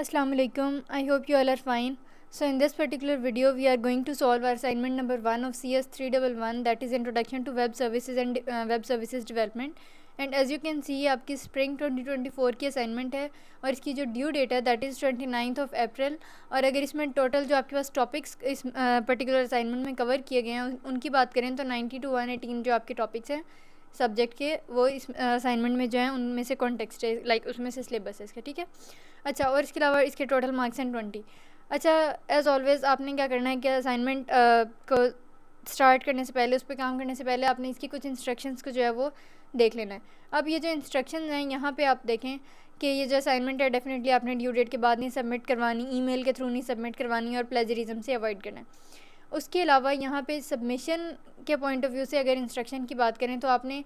Assalamu alaikum. I hope you all are fine. So in this particular video we are going to solve our assignment number 1 of CS 311, that is Introduction to Web Services and Web Services Development. And as you can see आपकी spring 2024 की assignment है और इसकी जो due date है that is 29th of April। और अगर इसमें टोटल जो आपके पास टॉपिक्स इस पर्टिकुलर असाइनमेंट में कवर किए गए हैं उनकी बात करें तो 90 to 118 जो आपके टॉपिक्स हैं सब्जेक्ट के वो इस असाइनमेंट में जो है उनमें से कॉन्टेक्स्ट है, लाइक उसमें से सिलेबस है इसका, ठीक है। अच्छा, और इसके अलावा इसके टोटल मार्क्स हैं 20। अच्छा, एज़ ऑलवेज़ आपने क्या करना है कि असाइनमेंट को स्टार्ट करने से पहले, उस पर काम करने से पहले आपने इसकी कुछ इंस्ट्रक्शंस को जो है वो देख लेना है। अब ये जो इंस्ट्रक्शंस हैं यहाँ पे आप देखें कि ये जो असाइनमेंट है डेफिनेटली आपने ड्यू डेट के बाद नहीं सबमिट करवानी, ईमेल के थ्रू नहीं सबमिट करवानी और प्लेजरिज्म से अवॉइड करना है। उसके अलावा यहाँ पे सबमिशन के पॉइंट ऑफ व्यू से अगर इंस्ट्रक्शन की बात करें तो आपने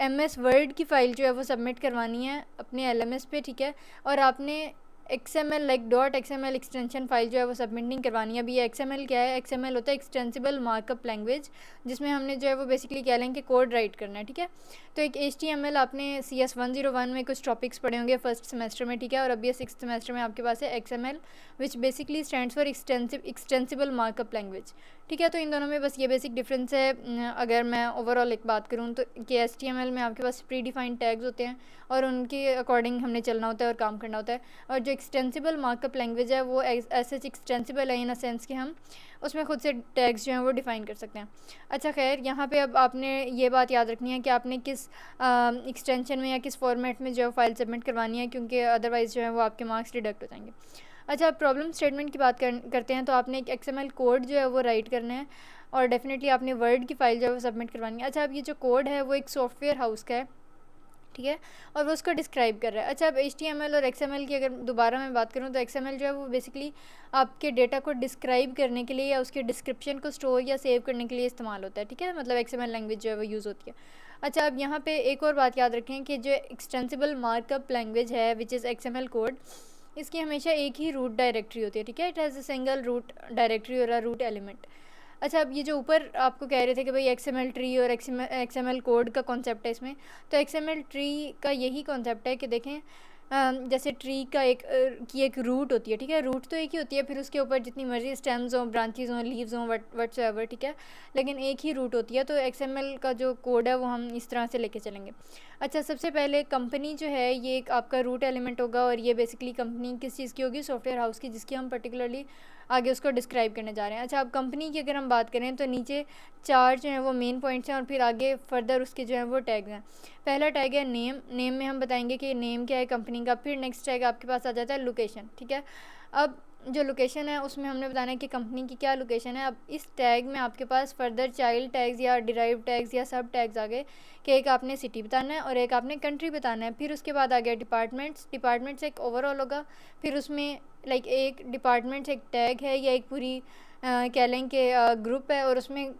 MS वर्ड की फ़ाइल जो है वो सबमिट करवानी है अपने LMS पे, ठीक है। और आपने XML like .xml extension file जो है वो सबमिट नहीं करवानी है। अभी ये XML क्या है? XML होता है एक्सटेंसिबल मार्कअप लैंग्वेज, जिसमें हमने जो है वो बेसिकली कह लें कि कोड राइट करना है, ठीक है। तो एक HTML आपने CS 101 में कुछ टॉपिक्स पढ़े होंगे फर्स्ट सेमेस्टर में, ठीक है। और अभी ये 6th सेमेस्टर में आपके पास है XML which basically stands for extensible markup language, ठीक है। तो इन दोनों में बस ये बेसिक डिफरेंस है। अगर मैं ओवरऑल एक बात करूँ तो कि HTML में आपके पास प्री डिफाइंड टैग्स होते हैं और उनके अकॉर्डिंग हमने चलना होता है और काम करना होता है। और जो एक्सटेंसिबल मार्कअप लैंग्वेज है वो ऐसे एक्सटेंसिबल है इन अ सेंस कि हम उसमें खुद से टैग्स जो हैं वो डिफ़ाइन कर सकते हैं। अच्छा खैर, यहाँ पे अब आपने ये बात याद रखनी है कि आपने किस एक्सटेंशन में या किस फॉर्मेट में जो है फाइल सबमिट करवानी है, क्योंकि अदरवाइज़ जो है वो आपके मार्क्स डिडक्ट हो जाएंगे। अच्छा, प्रॉब्लम स्टेटमेंट की बात करते हैं तो आपने एक XML कोड जो है वो राइट करना है और डेफिनेटली आपने वर्ड की फ़ाइल जो है वो सबमिट करवानी है। अच्छा, अब ये जो कोड है वो एक सॉफ्टवेयर हाउस का है, ठीक है, और वो उसको डिस्क्राइब कर रहा है। अच्छा, अब HTML और XML की अगर दोबारा मैं बात करूँ तो XML जो है वो बेसिकली आपके डेटा को डिस्क्राइब करने के लिए या उसके डिस्क्रिप्शन को स्टोर या सेव करने के लिए इस्तेमाल होता है, ठीक है। मतलब XML लैंग्वेज जो है वो यूज़ होती है। अच्छा, अब यहाँ पे एक और बात याद रखें कि जो एक्सटेंसिबल मार्कअप लैंग्वेज है विच इज़ XML कोड, इसकी हमेशा एक ही रूट डायरेक्टरी होती है, ठीक है। It has a single root directory और अ रूट एलिमेंट। अच्छा, अब ये जो ऊपर आपको कह रहे थे कि भाई XML ट्री और XML कोड का कॉन्सेप्ट है इसमें, तो XML ट्री का यही कॉन्सेप्ट है कि देखें जैसे ट्री का की एक रूट होती है, ठीक है। रूट तो एक ही होती है, फिर उसके ऊपर जितनी मर्जी स्टेम्स हों, ब्रांचेज हों, लीव्स हों, व्हाटसोएवर, ठीक है, लेकिन एक ही रूट होती है। तो XML का जो कोड है वो हम इस तरह से लेके चलेंगे। अच्छा, सबसे पहले कंपनी जो है ये एक आपका रूट एलिमेंट होगा और ये बेसिकली कंपनी किस चीज़ की होगी? सॉफ्टवेयर हाउस की, जिसकी हम पर्टिकुलरली आगे उसको डिस्क्राइब करने जा रहे हैं। अच्छा, अब कंपनी की अगर हम बात करें तो नीचे 4 जो है वो मेन पॉइंट्स हैं और फिर आगे फर्दर उसके जो है वो टैग हैं। पहला टैग है नेम। नेम में हम बताएंगे कि नेम क्या है कंपनी का। फिर नेक्स्ट टैग आपके पास आ जाता है लोकेशन, ठीक है। अब जो लोकेशन है उसमें हमने बताना है कि कंपनी की क्या लोकेशन है। अब इस टैग में आपके पास फर्दर चाइल्ड टैग्स या डिराइव टैग्स या सब टैग्स आ गए कि एक आपने सिटी बताना है और एक आपने कंट्री बताना है। फिर उसके बाद आ गया डिपार्टमेंट्स एक ओवरऑल होगा, फिर उसमें लाइक एक डिपार्टमेंट्स एक टैग है या एक पूरी कह लें कि ग्रुप है और उसमें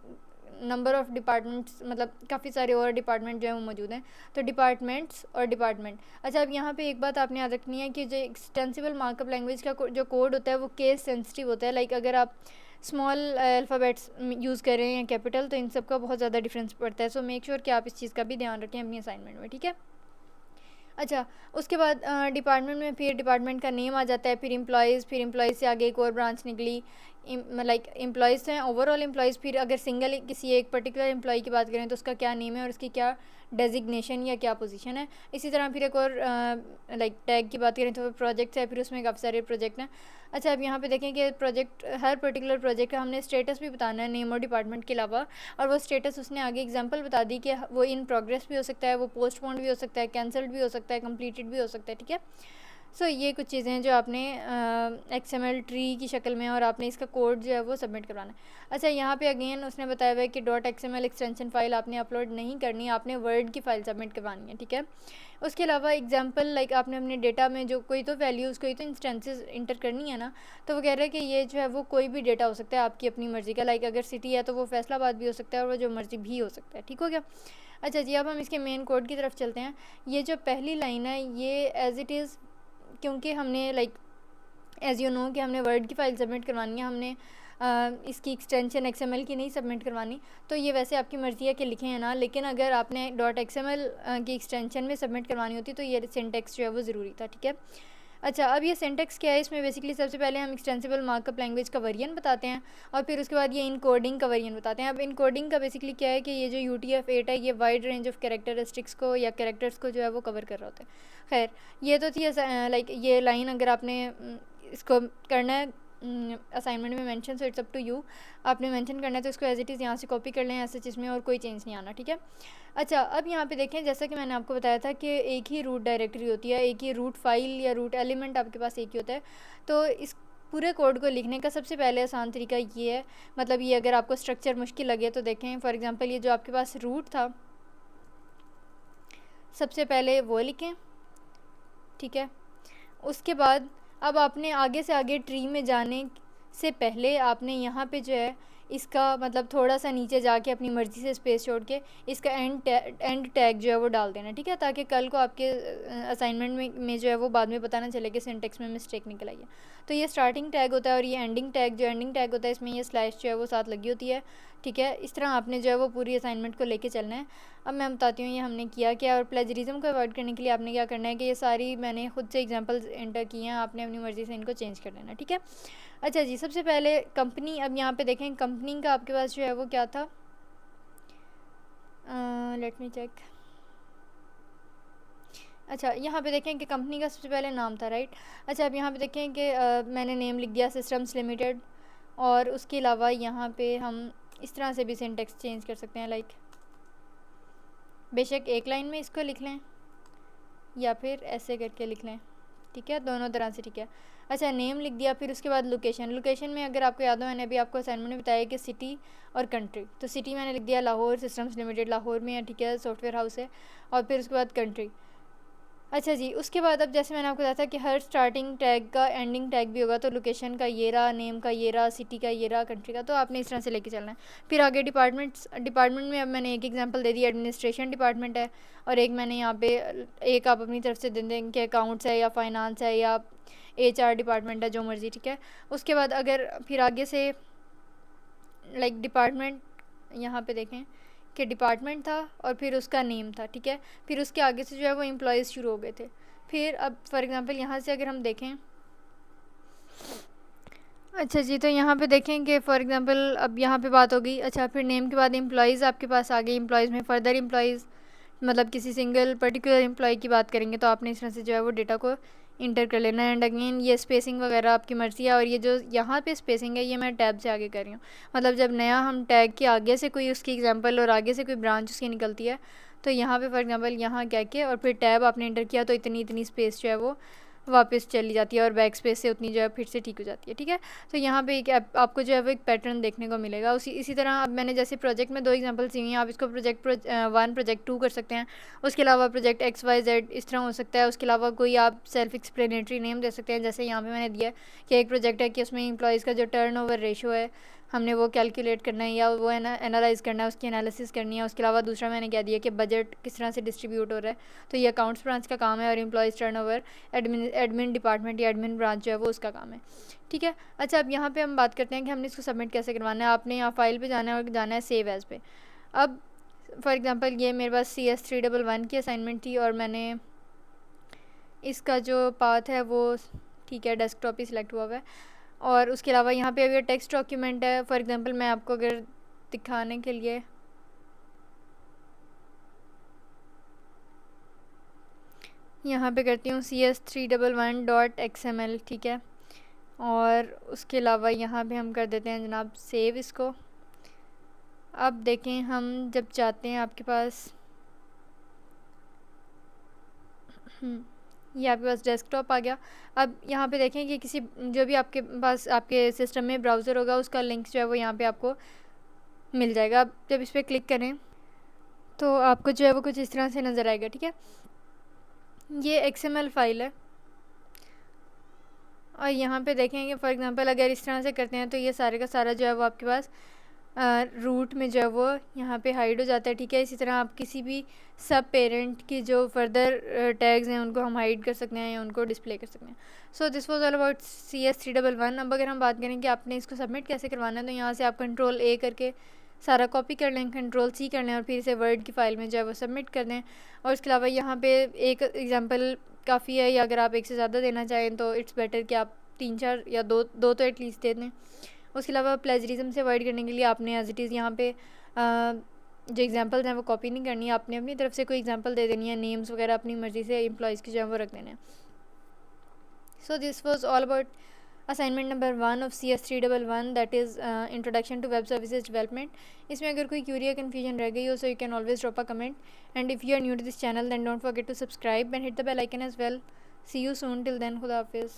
नंबर ऑफ़ डिपार्टमेंट्स, मतलब काफ़ी सारे और डिपार्टमेंट जो है वो मौजूद हैं। तो डिपार्टमेंट्स और डिपार्टमेंट। अच्छा, अब यहाँ पे एक बात आपने याद रखनी है कि जो एक्सटेंसिबल मार्कअप लैंग्वेज का जो कोड होता है वो केस सेंसिटिव होता है। लाइक अगर आप स्मॉल अल्फ़ाबेट्स यूज़ कर रहे हैं या कैपिटल, तो इन सब का बहुत ज़्यादा डिफरेंस पड़ता है। सो मेक श्योर कि आप इस चीज़ का भी ध्यान रखें अपनी असाइनमेंट में, ठीक है। अच्छा, उसके बाद डिपार्टमेंट में फिर डिपार्टमेंट का नेम आ जाता है, फिर एम्प्लॉयज़ से आगे एक और ब्रांच निकली, लाइक एम्प्लॉयज़ हैं ओवरऑल एम्प्लॉयज़। फिर अगर सिंगल किसी एक पर्टिकुलर एम्प्लॉय की बात करें तो उसका क्या नेम है और उसकी क्या डेजिग्नेशन या क्या पोजीशन है। इसी तरह फिर एक और लाइक टैग की बात करें तो प्रोजेक्ट्स है, फिर उसमें काफ़ी सारे प्रोजेक्ट हैं। अच्छा, अब यहाँ पे देखें कि प्रोजेक्ट, हर पर्टिकुलर प्रोजेक्ट का हमने स्टेटस भी बताना है नेम और डिपार्टमेंट के अलावा, और वो स्टेटस उसने आगे एग्जांपल बता दी कि वो इन प्रोग्रेस भी हो सकता है, वो पोस्टपोन्ड भी हो सकता है, कैंसल्ड भी हो सकता है, कंप्लीटेड भी हो सकता है, ठीक है। सो ये कुछ चीज़ें हैं जो आपने XML ट्री की शक्ल में और आपने इसका कोड जो है वो सबमिट करवाना है। अच्छा, यहाँ पे अगेन उसने बताया हुआ है कि .xml एक्सटेंशन फ़ाइल आपने अपलोड नहीं करनी, आपने वर्ड की फ़ाइल सबमिट करवानी है, ठीक है। उसके अलावा एग्जांपल लाइक आपने अपने डेटा में जो कोई तो वैल्यूज़, कोई तो इंस्टेंसेस इंटर करनी है ना, तो वो कह रहा है कि ये जो है वो कोई भी डेटा हो सकता है आपकी अपनी मर्ज़ी का। लाइक अगर सिटी है तो वो फैसलाबाद भी हो सकता है और वो जो मर्ज़ी भी हो सकता है, ठीक हो गया। अच्छा जी, अब हम इसके मेन कोड की तरफ चलते हैं। ये जो पहली लाइन है ये एज़ इट इज़, क्योंकि हमने लाइक एज़ यू नो कि हमने वर्ड की फ़ाइल सबमिट करवानी है, हमने इसकी एक्सटेंशन XML की नहीं सबमिट करवानी, तो ये वैसे आपकी मर्ज़ी है कि लिखें या ना, लेकिन अगर आपने .xml की एक्सटेंशन में सबमिट करवानी होती तो ये सिंटेक्स जो है वो ज़रूरी था, ठीक है। अच्छा, अब ये सिंटेक्स क्या है, इसमें बेसिकली सबसे पहले हम एक्सटेंसिबल मार्कअप लैंग्वेज का वेरिएंट बताते हैं और फिर उसके बाद ये इनकोडिंग का वेरिएंट बताते हैं। अब इनकोडिंग का बेसिकली क्या है कि ये जो UTF-8 है ये वाइड रेंज ऑफ कैरेक्टरिस्टिक्स को या कैरेक्टर्स को जो है वो कवर कर रहा होता है। खैर, ये तो थी लाइक ये लाइन अगर आपने इसको करना है असाइनमेंट में mention, so it's up to you. आपने मेंशन करना है तो इसको एज इट इज़ यहाँ से कॉपी कर लें, ऐसे जिसमें और कोई चेंज नहीं आना, ठीक है। अच्छा, अब यहाँ पे देखें, जैसा कि मैंने आपको बताया था कि एक ही रूट डायरेक्टरी होती है, एक ही रूट फाइल या रूट एलिमेंट आपके पास एक ही होता है। तो इस पूरे कोड को लिखने का सबसे पहले आसान तरीका ये है, मतलब ये अगर आपको स्ट्रक्चर मुश्किल लगे तो देखें, फॉर एग्ज़ाम्पल ये जो आपके पास रूट था, सबसे पहले वो लिखें, ठीक है। उसके बाद अब आपने आगे से आगे ट्री में जाने से पहले आपने यहाँ पे जो है इसका मतलब थोड़ा सा नीचे जाके अपनी मर्ज़ी से स्पेस छोड़ के इसका एंड टैग जो है वो डाल देना, ठीक है, ताकि कल को आपके असाइनमेंट में जो है वो बाद में पता ना चले कि सिंटेक्स में मिस्टेक निकल आई है। तो ये स्टार्टिंग टैग होता है और ये एंडिंग टैग होता है, इसमें ये स्लैश जो है वो साथ लगी होती है, ठीक है। इस तरह आपने जो है वो पूरी असाइनमेंट को लेके चलना है। अब मैं बताती हूँ ये हमने किया क्या, और प्लेजरिज्म को अवॉइड करने के लिए आपने क्या करना है कि ये सारी मैंने खुद से एग्जांपल्स एंटर किए हैं, आपने अपनी मर्ज़ी से इनको चेंज कर लेना, ठीक है। अच्छा जी, सबसे पहले कंपनी, अब यहाँ पे देखें कंपनी का आपके पास जो है वो क्या था, लेट मी चेक। अच्छा, यहाँ पे देखें कि कंपनी का सबसे पहले नाम था, राइट। अच्छा, अब यहाँ पे देखें कि मैंने नेम लिख दिया सिस्टम्स लिमिटेड, और उसके अलावा यहाँ पे हम इस तरह से भी सिंटेक्स चेंज कर सकते हैं, लाइक बेशक एक लाइन में इसको लिख लें या फिर ऐसे करके लिख लें, ठीक है, दोनों तरह से, ठीक है। अच्छा, नेम लिख दिया, फिर उसके बाद लोकेशन में अगर आपको याद हो, मैंने अभी आपको असाइनमेंट में बताया कि सिटी और कंट्री, तो सिटी मैंने लिख दिया लाहौर, सिस्टम्स लिमिटेड लाहौर में है, ठीक है, सॉफ्टवेयर हाउस है, और फिर उसके बाद कंट्री। अच्छा जी, उसके बाद अब जैसे मैंने आपको बताया था कि हर स्टार्टिंग टैग का एंडिंग टैग भी होगा, तो लोकेशन का ये रहा, नेम का ये रहा, सिटी का ये रहा, कंट्री का, तो आपने इस तरह से लेके चलना है। फिर आगे डिपार्टमेंट में अब मैंने एक एग्जांपल दे दी, एडमिनिस्ट्रेशन डिपार्टमेंट है, और एक मैंने यहाँ पे एक आप अपनी तरफ से दे दें कि अकाउंट्स है या फाइनेंस है या HR डिपार्टमेंट है, जो मर्ज़ी, ठीक है। उसके बाद अगर फिर आगे से लाइक डिपार्टमेंट, यहाँ पे देखें कि डिपार्टमेंट था और फिर उसका नेम था, ठीक है, फिर उसके आगे से जो है वो एम्प्लॉयज़ शुरू हो गए थे। फिर अब फॉर एग्ज़ाम्पल यहाँ से अगर हम देखें, अच्छा जी, तो यहाँ पे देखें कि फॉर एग्ज़ाम्पल अब यहाँ पे बात हो गई। अच्छा, फिर नेम के बाद एम्प्लॉयज़ आपके पास आ गए, एम्प्लॉयज़ में फर्दर एम्प्लॉयज़, मतलब किसी सिंगल पर्टिकुलर एम्प्लॉय की बात करेंगे तो आपने इस तरह से जो है वो डेटा को इंटर कर लेना है। एंड अगेन ये स्पेसिंग वगैरह आपकी मर्ज़ी है, और ये जो यहाँ पे स्पेसिंग है ये मैं टैब से आगे कर रही हूँ, मतलब जब नया हम टैग के आगे से कोई उसकी एग्जांपल और आगे से कोई ब्रांच उसकी निकलती है, तो यहाँ पे फॉर एग्जांपल यहाँ कह के और फिर टैब आपने इंटर किया तो इतनी स्पेस जो है वो वापस चली जाती है, और बैक स्पेस से उतनी जो है फिर से ठीक हो जाती है, ठीक है। तो यहाँ पे एक आपको जो है वो एक पैटर्न देखने को मिलेगा। इसी तरह अब मैंने जैसे प्रोजेक्ट में 2 एग्जांपल्स दी हुई हैं, आप इसको प्रोजेक्ट 1 प्रोजेक्ट 2 कर सकते हैं, उसके अलावा प्रोजेक्ट XYZ इस तरह हो सकता है। उसके अलावा कोई आप सेल्फ एक्सप्लेनेटरी नेम दे सकते हैं, जैसे यहाँ पे मैंने दिया है कि एक प्रोजेक्ट है कि उसमें एम्प्लॉयज़ का जो टर्नओवर रेशो है हमने वो कैलकुलेट करना है या वो एनालाइज़ करना है, उसकी एनालिसिस करनी है। उसके अलावा दूसरा मैंने कह दिया कि बजट किस तरह से डिस्ट्रीब्यूट हो रहा है, तो ये अकाउंट्स ब्रांच का काम है, और एम्प्लॉयज़ टर्नओवर एडमिन डिपार्टमेंट या एडमिन ब्रांच जो है वो उसका काम है, ठीक है। अच्छा, अब यहाँ पे हम बात करते हैं कि हमने इसको सबमिट कैसे करवाना है। आपने यहाँ फाइल पे जाना है और जाना है सेव एज़ पे। अब फॉर एग्ज़ाम्पल ये मेरे पास CS311 की असाइनमेंट थी, और मैंने इसका जो पाथ है वो, ठीक है, डेस्कटॉप ही सिलेक्ट हुआ है, और उसके अलावा यहाँ पे अगर टेक्स्ट डॉक्यूमेंट है, फॉर एग्ज़ाम्पल मैं आपको अगर दिखाने के लिए यहाँ पे करती हूँ CS311.xml, ठीक है, और उसके अलावा यहाँ पे हम कर देते हैं जनाब सेव इसको। अब देखें, हम जब चाहते हैं आपके पास ये आपके पास डेस्कटॉप आ गया। अब यहाँ पे देखें कि किसी जो भी आपके पास आपके सिस्टम में ब्राउज़र होगा उसका लिंक जो है वो यहाँ पे आपको मिल जाएगा। अब जब इस पर क्लिक करें तो आपको जो है वो कुछ इस तरह से नज़र आएगा, ठीक है। ये XML फाइल है, और यहाँ पे देखेंगे फॉर एग्ज़ाम्पल अगर इस तरह से करते हैं तो ये सारे का सारा जो है वो आपके पास रूट में जो है वो यहाँ पे हाइड हो जाता है, ठीक है। इसी तरह आप किसी भी सब पेरेंट की जो फर्दर टैग्स हैं उनको हम हाइड कर सकते हैं या उनको डिस्प्ले कर सकते हैं। So this was all about CS311। अब अगर हम बात करें कि आपने इसको सबमिट कैसे करवाना है, तो यहाँ से आप Ctrl A करके सारा कॉपी कर लें, Ctrl+C कर लें और फिर इसे वर्ड की फ़ाइल में जो है वो सबमिट कर दें। और इसके अलावा यहाँ पे एक एग्जांपल काफ़ी है, या अगर आप एक से ज़्यादा देना चाहें तो इट्स बेटर कि आप 3-4 या दो तो एटलीस्ट दे दें। उसके अलावा प्लेजरिज्म से अवॉइड करने के लिए आपने एज इट इज़ यहाँ पे जो एग्जांपल्स हैं वो कॉपी नहीं करनी, आपने अपनी तरफ से कोई एग्जांपल दे देनी है, नेम्स वगैरह अपनी मर्ज़ी से एम्प्लॉयज़ की जो है वो रख देने हैं। So this was all about assignment number 1 of CS 311, that is introduction to web services development. इसमें अगर कोई क्यूरी या कन्फ्यूजन रह गई हो, so you can always drop a comment, and if you are new to this channel then don't forget to subscribe and hit the bell icon as well. See you soon, till then खुदा हाफिज़।